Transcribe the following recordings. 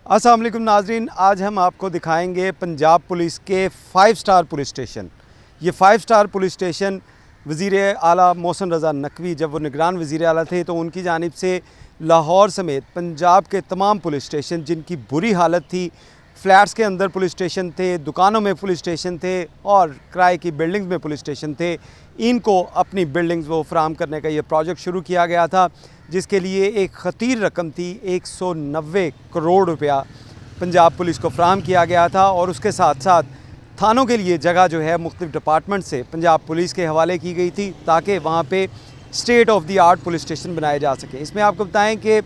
अस्सलाम वालेकुम नाजरीन, आज हम आपको दिखाएंगे पंजाब पुलिस के 5 स्टार पुलिस स्टेशन। ये 5 स्टार पुलिस स्टेशन वज़ीर आला मोहसिन रज़ा नकवी जब वो निगरान वज़ीर आला थे तो उनकी जानिब से लाहौर समेत पंजाब के तमाम पुलिस स्टेशन जिनकी बुरी हालत थी, फ्लैट्स के अंदर पुलिस स्टेशन थे, दुकानों में पुलिस स्टेशन थे और किराए की बिल्डिंग्स में पुलिस स्टेशन थे, इनको अपनी बिल्डिंग्स वो फराहम करने का ये प्रोजेक्ट शुरू किया गया था, जिसके लिए एक ख़तीर रकम थी 190 करोड़ रुपया पंजाब पुलिस को फराहम किया गया था। और उसके साथ साथ थानों के लिए जगह जो है मुख्तलिफ डिपार्टमेंट से पंजाब पुलिस के हवाले की गई थी ताकि वहाँ पे state of the art police station बनाए जा सकें। इसमें आपको बताएं कि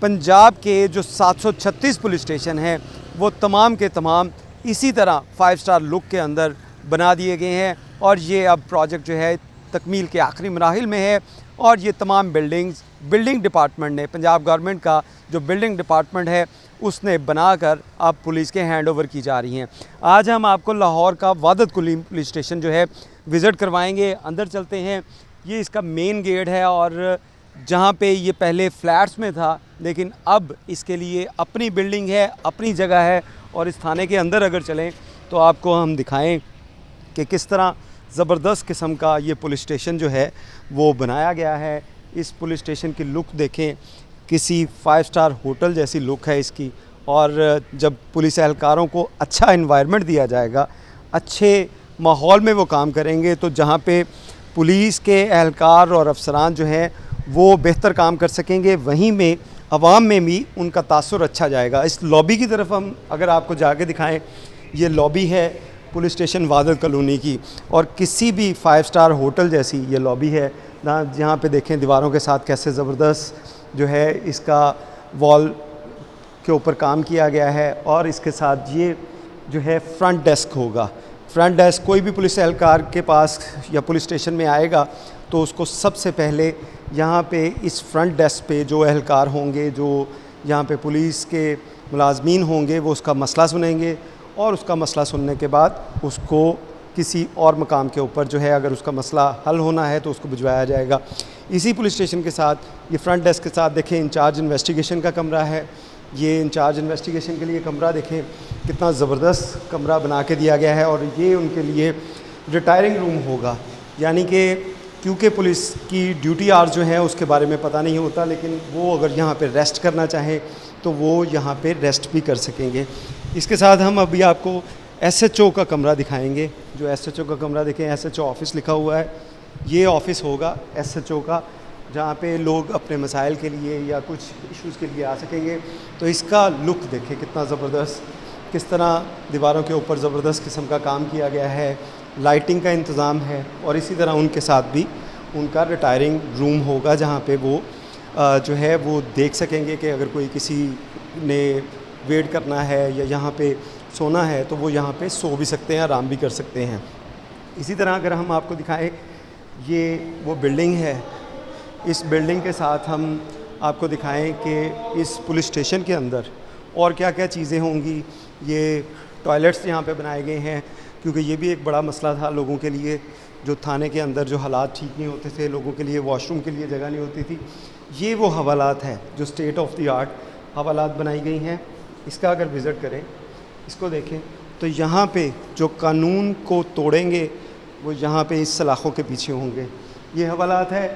पंजाब के जो 736 पुलिस स्टेशन हैं वो तमाम के तमाम इसी तरह 5 स्टार लुक के अंदर बना दिए गए हैं और ये अब प्रोजेक्ट जो है तकमील के आखिरी मराहिल में है। और ये तमाम बिल्डिंग डिपार्टमेंट ने, पंजाब गवर्नमेंट का जो बिल्डिंग डिपार्टमेंट है उसने बनाकर अब पुलिस के हैंड ओवर की जा रही हैं। आज हम आपको लाहौर का वादत कुलीन पुलिस स्टेशन जो है विज़िट करवाएंगे। अंदर चलते हैं, ये इसका मेन गेट है और जहाँ पे ये पहले फ्लैट्स में था लेकिन अब इसके लिए अपनी बिल्डिंग है, अपनी जगह है। और इस थाने के अंदर अगर चलें तो आपको हम दिखाएं कि किस तरह ज़बरदस्त किस्म का ये पुलिस स्टेशन जो है वो बनाया गया है। इस पुलिस स्टेशन की लुक देखें, किसी 5 स्टार होटल जैसी लुक है इसकी। और जब पुलिस एहलकारों को अच्छा इन्वायरमेंट दिया जाएगा, अच्छे माहौल में वो काम करेंगे तो जहाँ पे पुलिस के एहलकार और अफसरान जो हैं वो बेहतर काम कर सकेंगे, वहीं में अवाम में भी उनका तासुर अच्छा जाएगा। इस लॉबी की तरफ हम अगर आपको जाके दिखाएं, ये लॉबी है पुलिस स्टेशन वादत कॉलोनी की और किसी भी 5 स्टार होटल जैसी ये लॉबी है। जहाँ पे देखें दीवारों के साथ कैसे ज़बरदस्त जो है इसका वॉल के ऊपर काम किया गया है। और इसके साथ ये जो है फ्रंट डेस्क होगा। फ्रंट डेस्क कोई भी पुलिस एहलकार के पास या पुलिस स्टेशन में आएगा तो उसको सबसे पहले यहाँ पे इस फ्रंट डेस्क पे जो एहलकार होंगे, जो यहाँ पे पुलिस के मुलाजमीन होंगे, वो उसका मसला सुनेंगे और उसका मसला सुनने के बाद उसको किसी और मकाम के ऊपर जो है अगर उसका मसला हल होना है तो उसको भिजवाया जाएगा। इसी पुलिस स्टेशन के साथ ये फ्रंट डेस्क के साथ देखें इंचार्ज इन्वेस्टिगेशन का कमरा है। ये इंचार्ज इन्वेस्टिगेशन के लिए कमरा देखें कितना ज़बरदस्त कमरा बना के दिया गया है। और ये उनके लिए रिटायरिंग रूम होगा, यानी कि क्योंकि पुलिस की ड्यूटी आवर्स जो हैं उसके बारे में पता नहीं होता, लेकिन वो अगर यहाँ पे रेस्ट करना चाहें तो वो यहाँ पे रेस्ट भी कर सकेंगे। इसके साथ हम अभी आपको एसएचओ का कमरा दिखाएंगे। जो एसएचओ का कमरा देखें, एसएचओ ऑफ़िस लिखा हुआ है, ये ऑफ़िस होगा एसएचओ का, जहाँ पे लोग अपने मसाइल के लिए या कुछ इश्यूज़ के लिए आ सकेंगे। तो इसका लुक देखें कितना ज़बरदस्त, किस तरह दीवारों के ऊपर ज़बरदस्त किस्म का काम किया गया है, लाइटिंग का इंतज़ाम है। और इसी तरह उनके साथ भी उनका रिटायरिंग रूम होगा जहाँ पे वो जो है वो देख सकेंगे कि अगर कोई किसी ने वेट करना है या यहाँ पे सोना है तो वो यहाँ पे सो भी सकते हैं, आराम भी कर सकते हैं। इसी तरह अगर हम आपको दिखाएं, ये वो बिल्डिंग है, इस बिल्डिंग के साथ हम आपको दिखाएं कि इस पुलिस स्टेशन के अंदर और क्या क्या चीज़ें होंगी। ये टॉयलेट्स यहाँ पे बनाए गए हैं क्योंकि ये भी एक बड़ा मसला था लोगों के लिए, जो थाने के अंदर जो हालात ठीक नहीं होते थे, लोगों के लिए वॉशरूम के लिए जगह नहीं होती थी। ये वो हवालात है जो स्टेट ऑफ द आर्ट हवालात बनाई गई हैं। इसका अगर विज़िट करें, इसको देखें तो यहाँ पे जो कानून को तोड़ेंगे वो यहाँ पे इस सलाखों के पीछे होंगे। ये हवालात है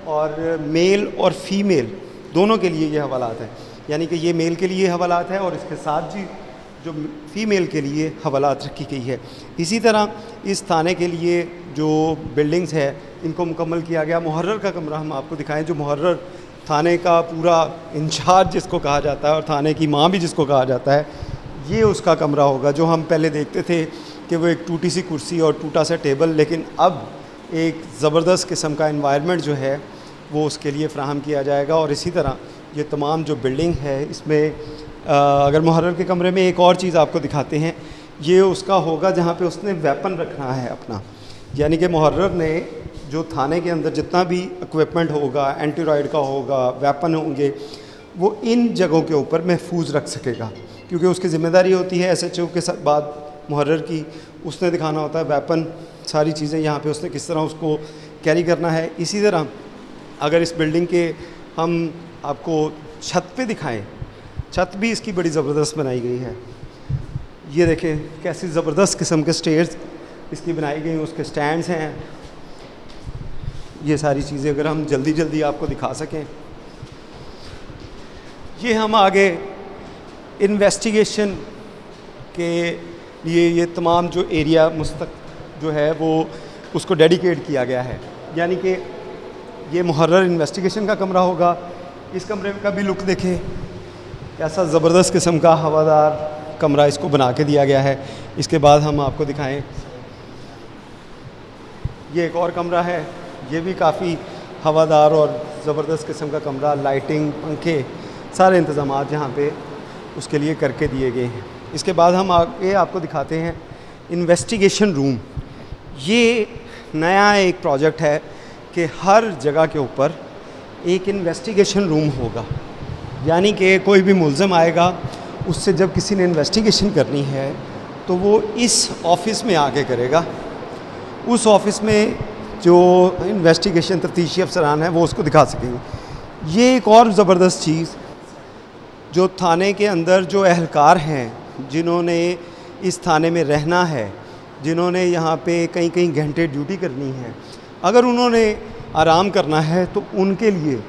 और मेल और फीमेल दोनों के लिए ये हवालात है, यानी कि ये मेल के लिए हवालात है और इसके साथ जी जो फ़ीमेल के लिए हवालात रखी गई है। इसी तरह इस थाने के लिए जो बिल्डिंग्स है इनको मुकम्मल किया गया। मुहर्रर का कमरा हम आपको दिखाएं, जो मुहर्रर थाने का पूरा इंचार्ज जिसको कहा जाता है और थाने की माँ भी जिसको कहा जाता है, ये उसका कमरा होगा। जो हम पहले देखते थे कि वो एक टूटी सी कुर्सी और टूटा सा टेबल, लेकिन अब एक ज़बरदस्त किस्म का एनवायरनमेंट जो है वो उसके लिए फ़राहम किया जाएगा। और इसी तरह ये तमाम जो बिल्डिंग है इसमें अगर मुहर्रर के कमरे में एक और चीज़ आपको दिखाते हैं, ये उसका होगा जहाँ पे उसने वेपन रखना है अपना, यानी कि मुहर्रर ने जो थाने के अंदर जितना भी इक्विपमेंट होगा, एंटी रॉयड का होगा, वेपन होंगे, वो इन जगहों के ऊपर महफूज रख सकेगा क्योंकि उसकी ज़िम्मेदारी होती है एसएचओ के साथ बाद मुहर्रर की, उसने दिखाना होता है वेपन, सारी चीज़ें यहाँ पे उसने किस तरह उसको कैरी करना है। इसी तरह अगर इस बिल्डिंग के हम आपको छत पे दिखाएं छत भी इसकी बड़ी ज़बरदस्त बनाई गई है। ये देखें कैसी ज़बरदस्त किस्म के स्टेयर्स इसकी बनाई गई, उसके स्टैंड्स हैं। ये सारी चीज़ें अगर हम जल्दी जल्दी आपको दिखा सकें। ये हम आगे इन्वेस्टिगेशन के लिए ये तमाम जो एरिया मुस्तक जो है वो उसको डेडिकेट किया गया है, यानी कि ये मुहर्रर इन्वेस्टिगेशन का कमरा होगा। इस कमरे का भी लुक देखें, कैसा ज़बरदस्त किस्म का हवादार कमरा इसको बना के दिया गया है। इसके बाद हम आपको दिखाएं, ये एक और कमरा है, ये भी काफ़ी हवादार और ज़बरदस्त किस्म का कमरा, लाइटिंग, पंखे, सारे इंतज़ाम यहाँ पे उसके लिए करके दिए गए हैं। इसके बाद हम आगे आपको दिखाते हैं इन्वेस्टिगेशन रूम। ये नया एक प्रोजेक्ट है कि हर जगह के ऊपर एक इन्वेस्टिगेशन रूम होगा, यानी कि कोई भी मुल्ज़िम आएगा, उससे जब किसी ने इन्वेस्टिगेशन करनी है तो वो इस ऑफ़िस में आके करेगा। उस ऑफ़िस में जो इन्वेस्टिगेशन तफ्तीशी अफसरान हैं वो उसको दिखा सकेंगे। ये एक और ज़बरदस्त चीज़, जो थाने के अंदर जो एहलकार हैं जिन्होंने इस थाने में रहना है, जिन्होंने यहाँ पे कई कई घंटे ड्यूटी करनी है, अगर उन्होंने आराम करना है तो उनके लिए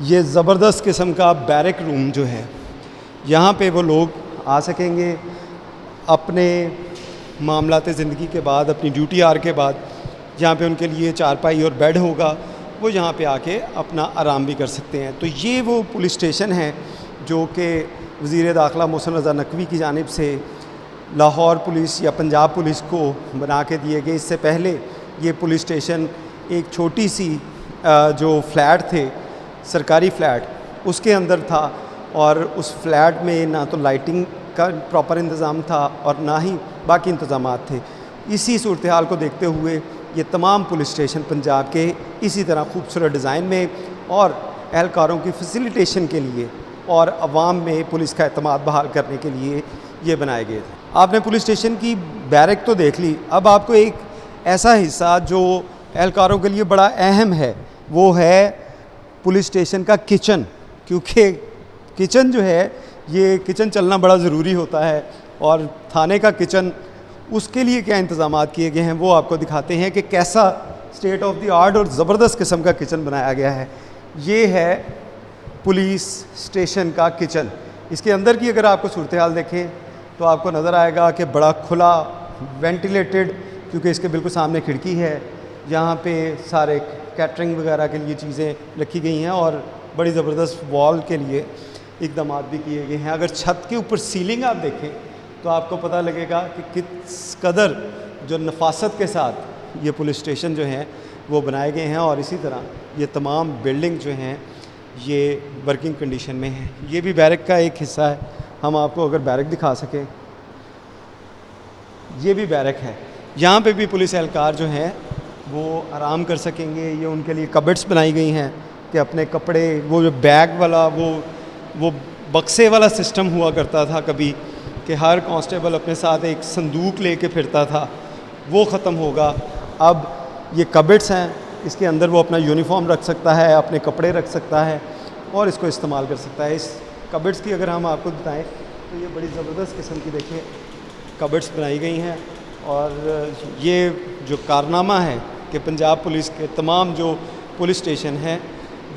ये ज़बरदस्त किस्म का बैरक रूम जो है, यहाँ पे वो लोग आ सकेंगे अपने मामलाते ज़िंदगी के बाद, अपनी ड्यूटी आवर के बाद। यहाँ पे उनके लिए चारपाई और बेड होगा, वो यहाँ पे आके अपना आराम भी कर सकते हैं। तो ये वो पुलिस स्टेशन है जो कि वज़ीर दाखिला मोहसिन रज़ा नकवी की जानिब से लाहौर पुलिस या पंजाब पुलिस को बना के दिए गए। इससे पहले ये पुलिस स्टेशन एक छोटी सी जो फ्लैट थे, सरकारी फ़्लैट, उसके अंदर था, और उस फ्लैट में ना तो लाइटिंग का प्रॉपर इंतज़ाम था और ना ही बाकी इंतज़ामात थे। इसी सूरत हाल को देखते हुए ये तमाम पुलिस स्टेशन पंजाब के इसी तरह खूबसूरत डिज़ाइन में और एहलकारों की फैसिलिटेशन के लिए और अवाम में पुलिस का एतमाद बहाल करने के लिए ये बनाए गए थे। आपने पुलिस स्टेशन की बैरक तो देख ली, अब आपको एक ऐसा हिस्सा जो एहलकारों के लिए बड़ा अहम है, वो है पुलिस स्टेशन का किचन। क्योंकि किचन जो है, ये किचन चलना बड़ा ज़रूरी होता है, और थाने का किचन, उसके लिए क्या इंतज़ामात किए गए हैं वो आपको दिखाते हैं कि कैसा स्टेट ऑफ द आर्ट और ज़बरदस्त किस्म का किचन बनाया गया है। ये है पुलिस स्टेशन का किचन। इसके अंदर की अगर आपको सूरत हाल देखें तो आपको नज़र आएगा कि बड़ा खुला, वेंटिलेटेड, क्योंकि इसके बिल्कुल सामने खिड़की है। यहाँ पे सारे कैटरिंग वगैरह के लिए चीज़ें रखी गई हैं और बड़ी ज़बरदस्त वॉल के लिए इकदाम भी किए गए हैं। अगर छत के ऊपर सीलिंग आप देखें तो आपको पता लगेगा कि किस कदर जो नफासत के साथ ये पुलिस स्टेशन जो हैं वो बनाए गए हैं, और इसी तरह ये तमाम बिल्डिंग जो हैं ये वर्किंग कंडीशन में हैं। ये भी बैरक का एक हिस्सा है, हम आपको अगर बैरक दिखा सकें, ये भी बैरक है। यहाँ पे भी पुलिस एहलकार जो हैं वो आराम कर सकेंगे। ये उनके लिए कबर्ड्स बनाई गई हैं कि अपने कपड़े, वो जो बैग वाला वो बक्से वाला सिस्टम हुआ करता था कभी, कि हर कांस्टेबल अपने साथ एक संदूक लेके फिरता था, वो ख़त्म होगा। अब ये कबर्ड्स हैं, इसके अंदर वो अपना यूनिफॉर्म रख सकता है, अपने कपड़े रख सकता है और इसको इस्तेमाल कर सकता है। इस कबर्ड्स की अगर हम आपको बताएं तो ये बड़ी ज़बरदस्त किस्म की देखिए कबर्ड्स बनाई गई हैं, और ये जो कारनामा है कि पंजाब पुलिस के तमाम जो पुलिस स्टेशन हैं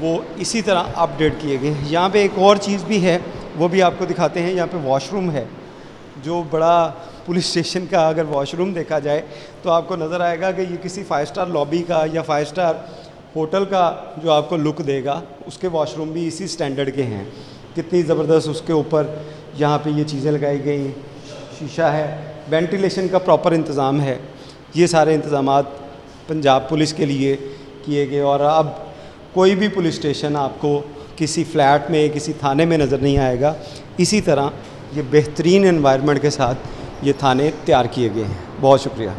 वो इसी तरह अपडेट किए गए हैं। यहाँ पे एक और चीज़ भी है, वो भी आपको दिखाते हैं। यहाँ पे वॉशरूम है, जो बड़ा पुलिस स्टेशन का अगर वॉशरूम देखा जाए तो आपको नज़र आएगा कि ये किसी 5 स्टार लॉबी का या 5 स्टार होटल का जो आपको लुक देगा, उसके वॉशरूम भी इसी स्टैंडर्ड के हैं। कितनी ज़बरदस्त उसके ऊपर यहाँ पे ये चीज़ें लगाई गई, शीशा है, वेंटिलेशन का प्रॉपर इंतज़ाम है। ये सारे इंतज़ामात पंजाब पुलिस के लिए किए गए, और अब कोई भी पुलिस स्टेशन आपको किसी फ्लैट में, किसी थाने में नज़र नहीं आएगा। इसी तरह ये बेहतरीन एनवायरनमेंट के साथ ये थाने तैयार किए गए हैं। बहुत शुक्रिया।